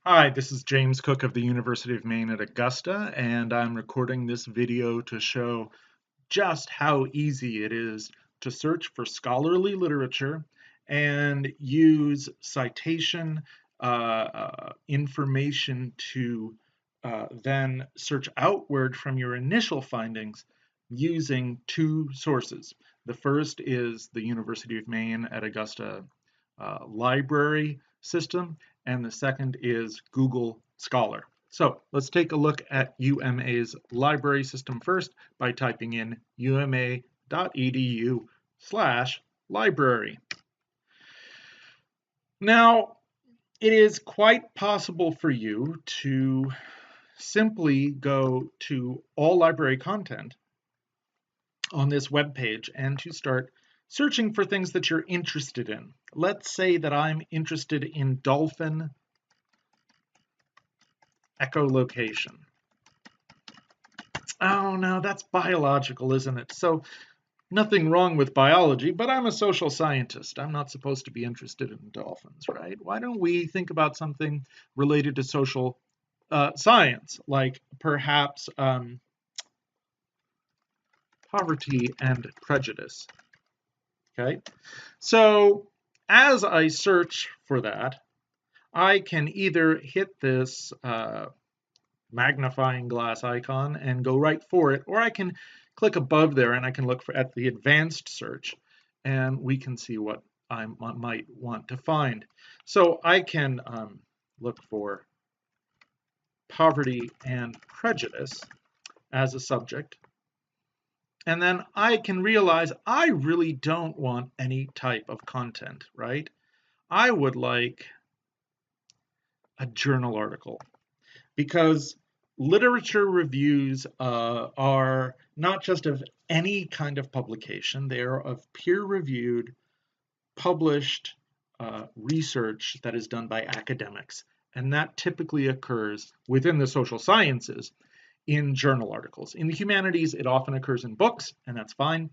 Hi, this is James Cook of the University of Maine at Augusta, and I'm recording this video to show just how easy it is to search for scholarly literature and use citation information to then search outward from your initial findings using two sources. The first is the University of Maine at Augusta library system, and the second is Google Scholar. So let's take a look at UMA's library system first by typing in uma.edu/library. Now, it is quite possible for you to simply go to all library content on this web page and to start searching for things that you're interested in. Let's say that I'm interested in dolphin echolocation. Oh no, that's biological, isn't it? So nothing wrong with biology, but I'm a social scientist. I'm not supposed to be interested in dolphins, right? Why don't we think about something related to social science, like perhaps poverty and prejudice? Okay, so as I search for that, I can either hit this magnifying glass icon and go right for it, or I can click above there and I can look at the advanced search and we can see what I might want to find. So I can look for poverty and prejudice as a subject. And then I can realize I really don't want any type of content, right? I would like a journal article because literature reviews are not just of any kind of publication, they are of peer-reviewed, published research that is done by academics. And that typically occurs within the social sciences in journal articles. In the humanities, it often occurs in books, and that's fine.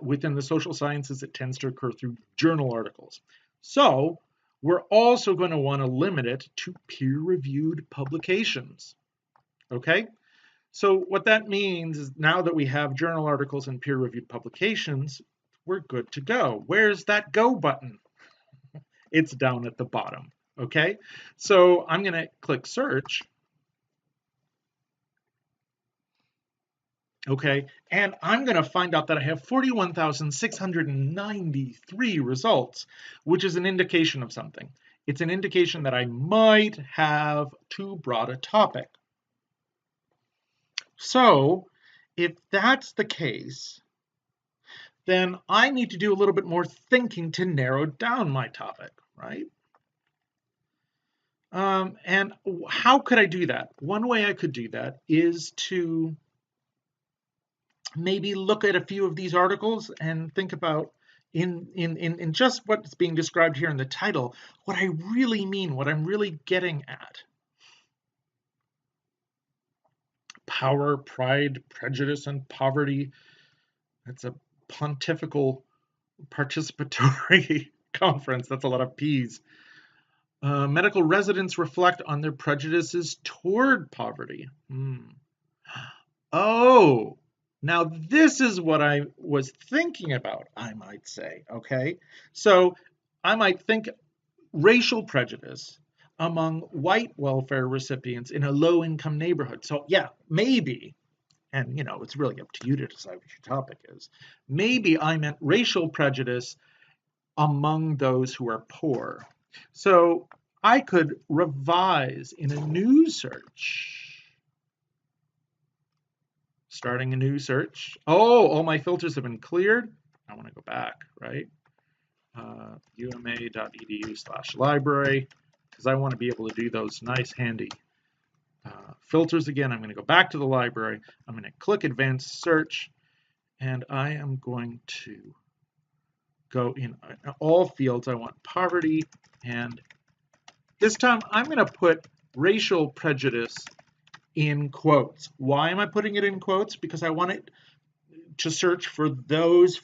Within the social sciences, it tends to occur through journal articles. So we're also going to want to limit it to peer-reviewed publications. Okay? So what that means is now that we have journal articles and peer-reviewed publications, we're good to go. Where's that go button? It's down at the bottom. Okay? So I'm going to click search. Okay, and I'm going to find out that I have 41,693 results, which is an indication of something. It's an indication that I might have too broad a topic. So if that's the case, then I need to do a little bit more thinking to narrow down my topic, right? And how could I do that? One way I could do that is to maybe look at a few of these articles and think about in just what's being described here in the title, what I really mean, what I'm really getting at. Power, pride, prejudice, and poverty. It's a pontifical participatory conference. That's a lot of P's. Medical residents reflect on their prejudices toward poverty. Oh, now this is what I was thinking about, I might say, okay? So I might think racial prejudice among white welfare recipients in a low-income neighborhood. So yeah, maybe, and you know, it's really up to you to decide what your topic is. Maybe I meant racial prejudice among those who are poor. So I could revise in a new search. Starting a new search. Oh, all my filters have been cleared. I want to go back, right? uma.edu/library, because I want to be able to do those nice handy filters again. I'm going to go back to the library. I'm going to click advanced search, and I am going to go in all fields. I want poverty, and this time I'm going to put racial prejudice in quotes. Why am I putting it in quotes? Because I want it to search for those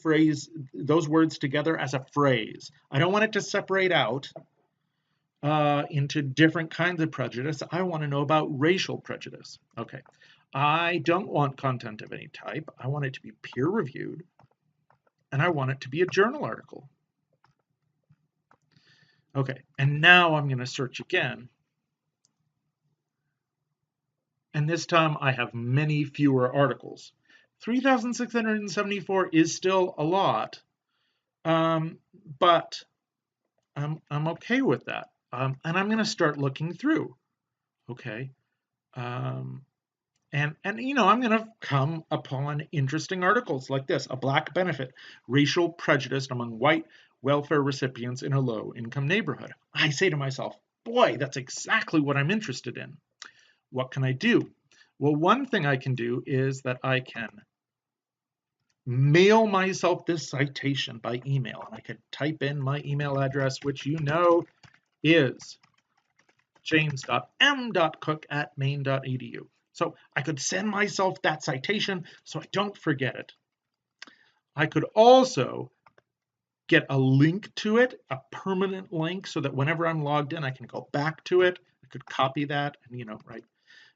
words together as a phrase. I don't want it to separate out. into different kinds of prejudice. I want to know about racial prejudice. Okay. I don't want content of any type. I want it to be peer reviewed, and I want it to be a journal article. Okay, and now I'm going to search again. And this time I have many fewer articles. 3,674 is still a lot, but I'm okay with that. And I'm going to start looking through. Okay. Um, and I'm going to come upon interesting articles like this: a black benefit, racial prejudice among white welfare recipients in a low income neighborhood. I say to myself, boy, that's exactly what I'm interested in. What can I do? Well, one thing I can do is that I can mail myself this citation by email. And I could type in my email address, which is james.m.cook@maine.edu. So I could send myself that citation so I don't forget it. I could also get a link to it, a permanent link, so that whenever I'm logged in, I can go back to it. I could copy that and, right.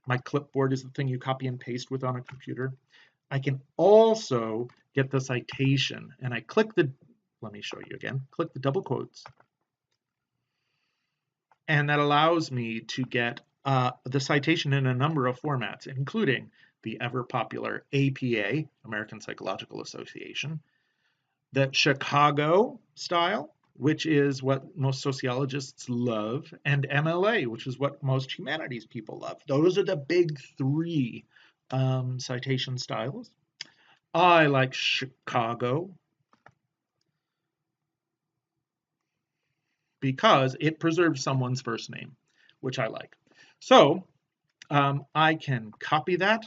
My clipboard is the thing you copy and paste with on a computer. I can also get the citation, and I let me show you again, click the double quotes, and that allows me to get the citation in a number of formats, including the ever popular APA, American Psychological Association, the Chicago style, which is what most sociologists love, and MLA, which is what most humanities people love. Those are the big three citation styles. I like Chicago because it preserves someone's first name, which I like. So I can copy that.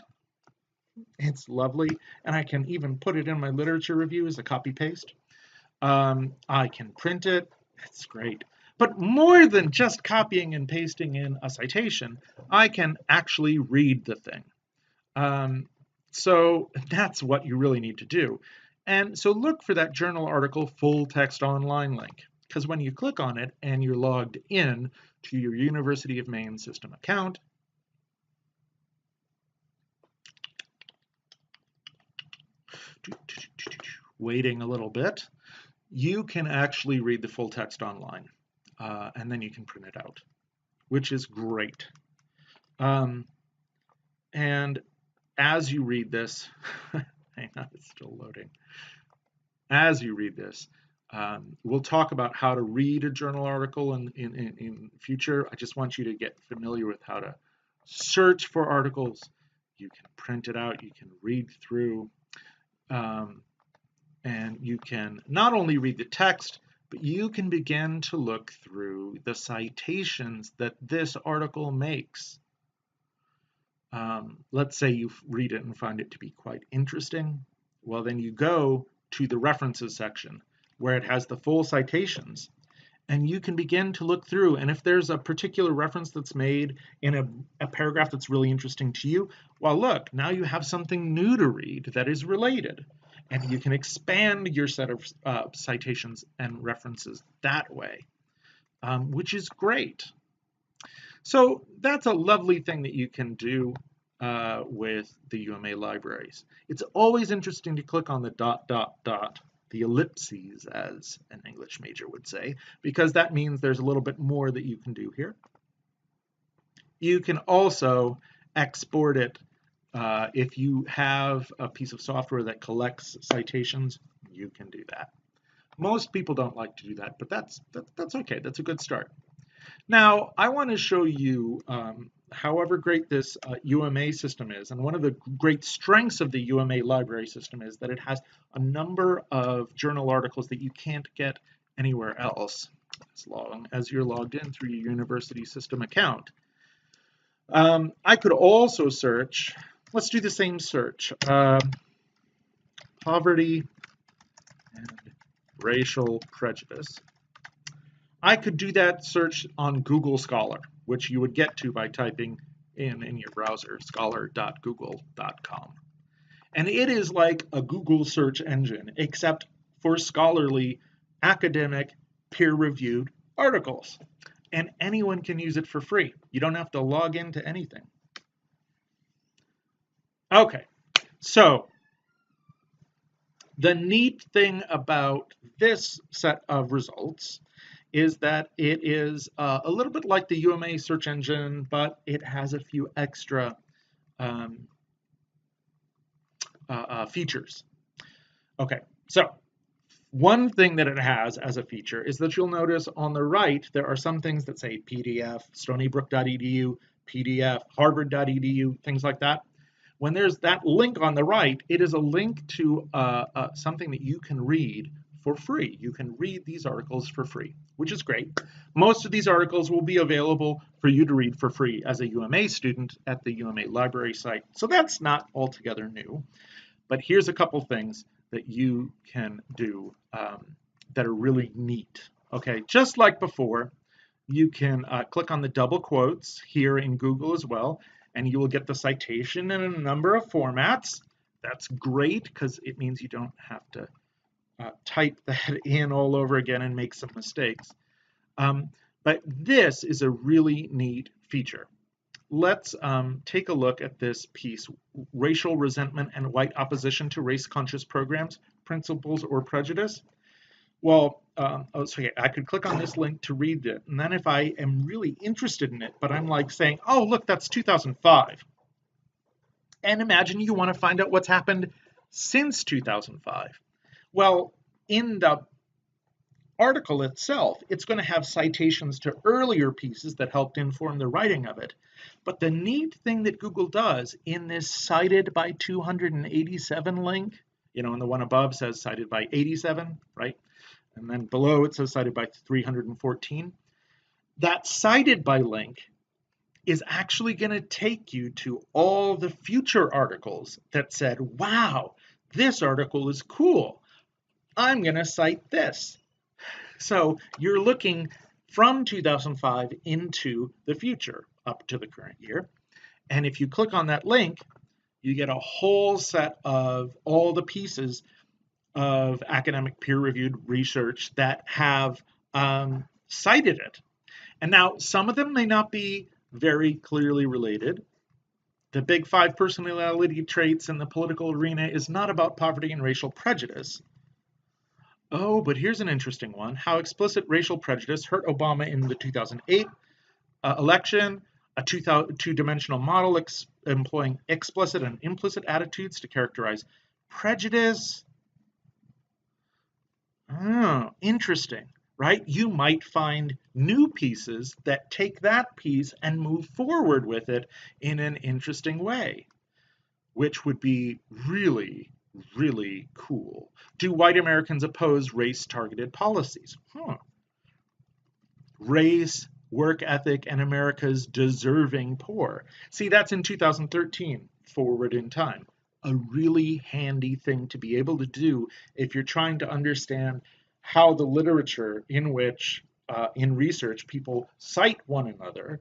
It's lovely. And I can even put it in my literature review as a copy paste. I can print it. It's great. But more than just copying and pasting in a citation, I can actually read the thing. So that's what you really need to do. And so look for that journal article full text online link, because when you click on it and you're logged in to your University of Maine system account, waiting a little bit, you can actually read the full text online, and then you can print it out, which is great. And as you read this, hang on, it's still loading. As you read this, we'll talk about how to read a journal article in future. I just want you to get familiar with how to search for articles. You can print it out, you can read through, and you can not only read the text, but you can begin to look through the citations that this article makes. Let's say you read it and find it to be quite interesting. Well, then you go to the references section where it has the full citations, and you can begin to look through. And if there's a particular reference that's made in a paragraph that's really interesting to you, well, look, now you have something new to read that is related. And you can expand your set of citations and references that way, which is great. So that's a lovely thing that you can do with the UMA libraries. It's always interesting to click on the ... the ellipses, as an English major would say, because that means there's a little bit more that you can do here. You can also export it. If you have a piece of software that collects citations, you can do that. Most people don't like to do that, but that's okay. That's a good start. Now, I want to show you, however great this UMA system is, and one of the great strengths of the UMA library system is that it has a number of journal articles that you can't get anywhere else, as long as you're logged in through your university system account. I could also search, let's do the same search, poverty and racial prejudice. I could do that search on Google Scholar, which you would get to by typing in your browser, scholar.google.com. And it is like a Google search engine, except for scholarly, academic, peer-reviewed articles. and anyone can use it for free. You don't have to log into anything. Okay, so the neat thing about this set of results is that it is a little bit like the UMA search engine, but it has a few extra um, features. Okay, so one thing that it has as a feature is that you'll notice on the right there are some things that say PDF, stonybrook.edu, PDF, harvard.edu, things like that. When there's that link on the right, it is a link to something that you can read for free. You can read these articles for free, which is great. Most of these articles will be available for you to read for free as a UMA student at the UMA library site. So that's not altogether new. But here's a couple things that you can do that are really neat. Okay, just like before, you can click on the double quotes here in Google as well, and you will get the citation in a number of formats. That's great because it means you don't have to type that in all over again and make some mistakes. But this is a really neat feature. Let's take a look at this piece, Racial Resentment and White Opposition to Race-Conscious Programs, Principles or Prejudice. Well, I could click on this link to read it, and then if I am really interested in it, but I'm like saying, oh, look, that's 2005. And imagine you want to find out what's happened since 2005. Well, in the article itself, it's going to have citations to earlier pieces that helped inform the writing of it. But the neat thing that Google does in this cited by 287 link, and the one above says cited by 87, right? And then below it says cited by 314. That cited by link is actually going to take you to all the future articles that said, wow, this article is cool. I'm going to cite this. So you're looking from 2005 into the future up to the current year. And if you click on that link, you get a whole set of all the pieces of academic peer-reviewed research that have cited it. And now some of them may not be very clearly related. The big 5 personality traits in the political arena is not about poverty and racial prejudice. Oh, but here's an interesting one. How explicit racial prejudice hurt Obama in the 2008 election, a two-dimensional model employing explicit and implicit attitudes to characterize prejudice. Oh, interesting, right? You might find new pieces that take that piece and move forward with it in an interesting way, which would be really, really cool. Do white Americans oppose race-targeted policies? Race, work ethic, and America's deserving poor. See, that's in 2013, forward in time. A really handy thing to be able to do if you're trying to understand how the literature in which, in research, people cite one another,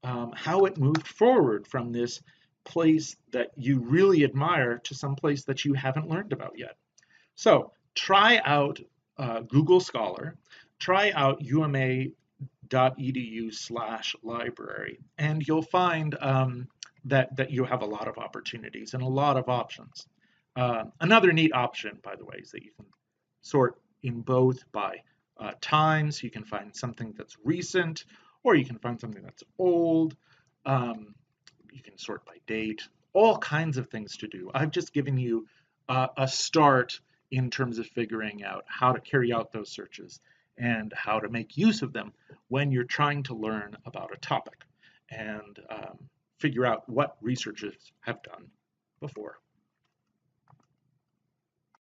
how it moved forward from this place that you really admire to some place that you haven't learned about yet. So try out Google Scholar, try out uma.edu/library, and you'll find that you have a lot of opportunities and a lot of options. Another neat option, by the way, is that you can sort in both by times. You can find something that's recent, or you can find something that's old. You can sort by date, all kinds of things to do. I've just given you a start in terms of figuring out how to carry out those searches and how to make use of them when you're trying to learn about a topic and figure out what researchers have done before.